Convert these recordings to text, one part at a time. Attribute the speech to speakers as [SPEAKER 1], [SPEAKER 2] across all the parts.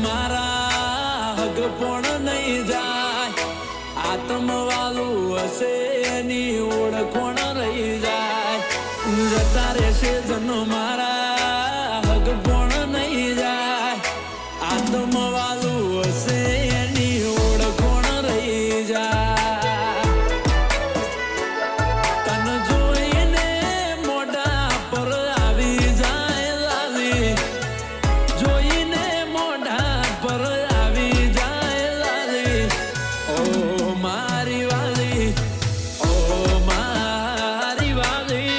[SPEAKER 1] મારા હગ પણ નહીં જાય આત્મવાલું હશે એની ઓળખોણ રહી જાય જતા રહેશે જન મારા હગ પણ નહીં જાય આત્મવાલું હશે એની ઓળખોણ રહી જાય તન જોઈને મોઢા પર આવી જાય લાલી જોઈને મોઢા પર આવી જાય લાલી ઓ મારી વાલી ઓ મારી વાલી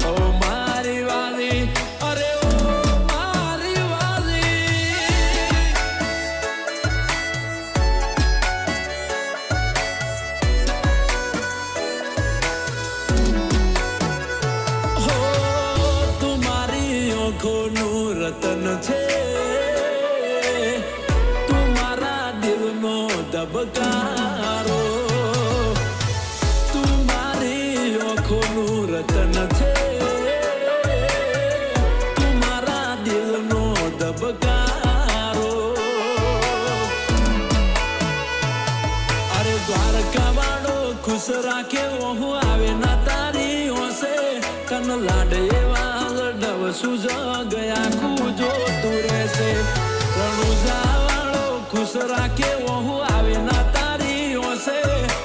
[SPEAKER 1] ઓ મારી વાલી અરે ઓ મારી વાલી હો તુમારી આંખોનું રતન છે તું મારા દિલનો ધબકારો તું મારી આંખોનું રતન છે તું મારા દિલનો ધબકારો અરે દ્વારકા વાળો ખુશ રાખે હું આવે ના તારી હોશે કન લાડ એવા લડવશું જ ગયા કુજો તું રહેશે રણુજા વાળો ખુશ રાખે હું આવે ના તારી હોશે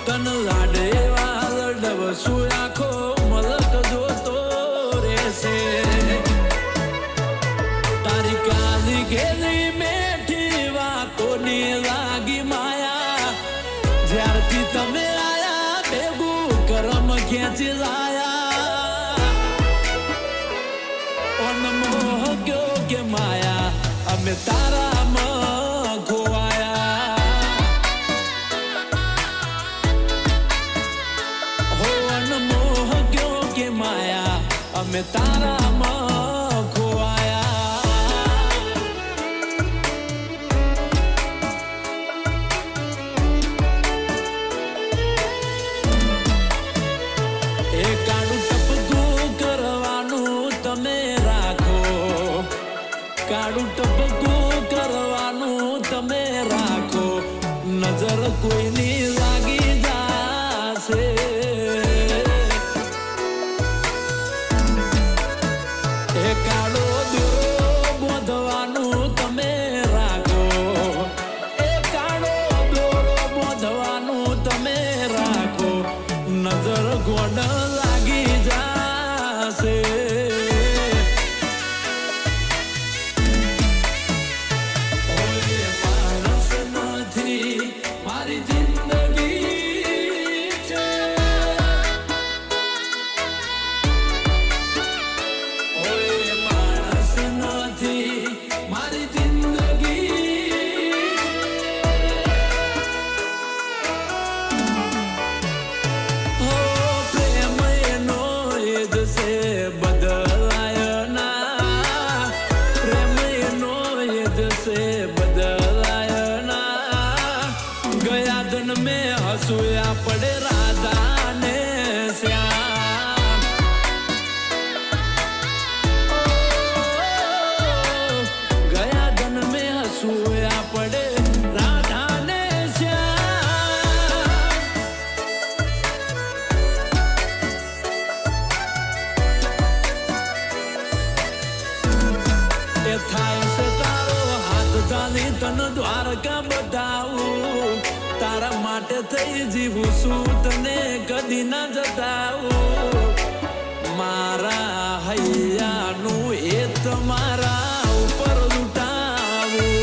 [SPEAKER 1] કન લાડ એવા લડવશું આખો મલક જોતો રહેશે તારી કાલી ગેલી મેઠી વાતોની લાગી માયા જ્યારથી તમે આયા ભેગું કરમ ખેંચી લાયા અનમોહ ગયો કે માયા અમે તારામાં ખોવાયા હો અનમોહ ગયો કે માયા અમે તારામાં ખોવાયા એ કાળું ટપકું કરવાનું તમે રાખો કાળું ટપકું કરવાનું તમે રાખો નજર કોઈની લાગી જાશે એ કાળો દોરો બોધવાનું તમે રાખો એ કાળો દોરો બોધવાનું તમે રાખો નજર ગોડ લાગી જાશે ઓય માણસ નથી મારી જિંદગી છે ઓય માણસ નથી મારી જિંદગી હો પ્રેમ એનો એ જ છે બદલાય ના પ્રેમ એનો એ જ છે બદલાય ના ગયા જન્મે હસુયા પડે રાધા ને શ્યામ ગયા જન્મે હસુયા પડે રાધા ને શ્યામ એ થાય છે તારો હાથ ચાલી તન દ્વારકા બતાવું તારા માટે થઈ જીવું છું તને કદી ના જતાવું મારા હૈયાનું એ તમારા ઉપર લૂંટાવું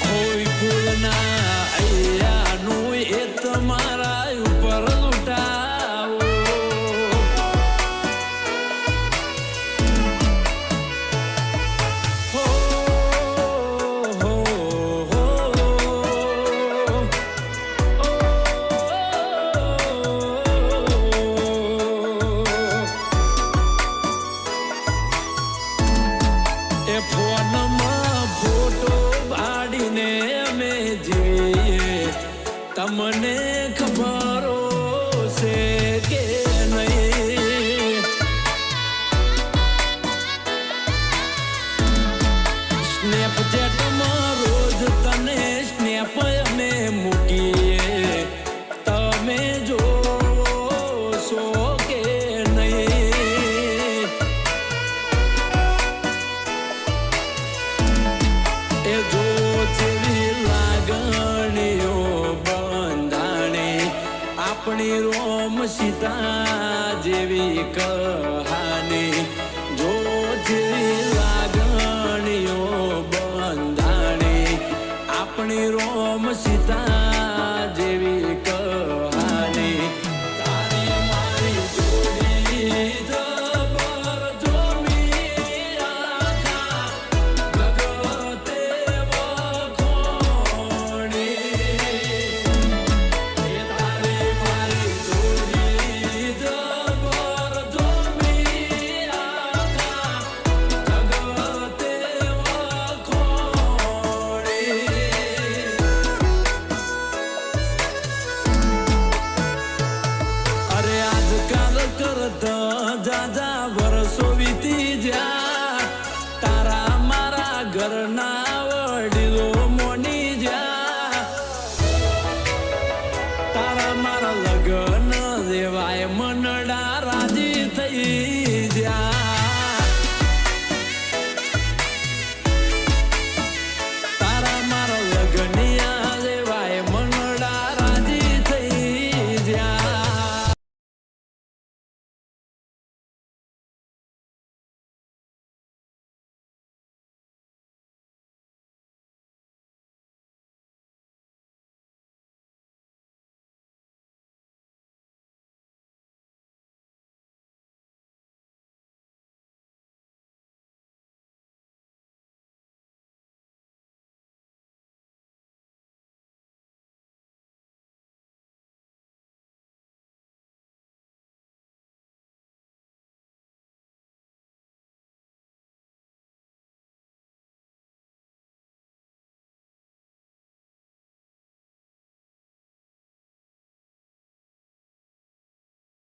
[SPEAKER 1] હોય ફૂલના હૈયાનું એ તમારા ઉપર લૂંટાવું હો હો હો એ ફોનમાં ફોટો પાડીને અમે જોઈએ તમને ખબર છે કે આપણી રોમ સીતા જેવી કહાની જો જેવી લાગણીઓ બંધાણી આપણી રોમ સીતા જેવી કહાની તારી મારી જોડી જબર જોમી આખા જગતે વખોણી જાજા વર્ષો વીતી જ્યાં તારા મારા ઘરના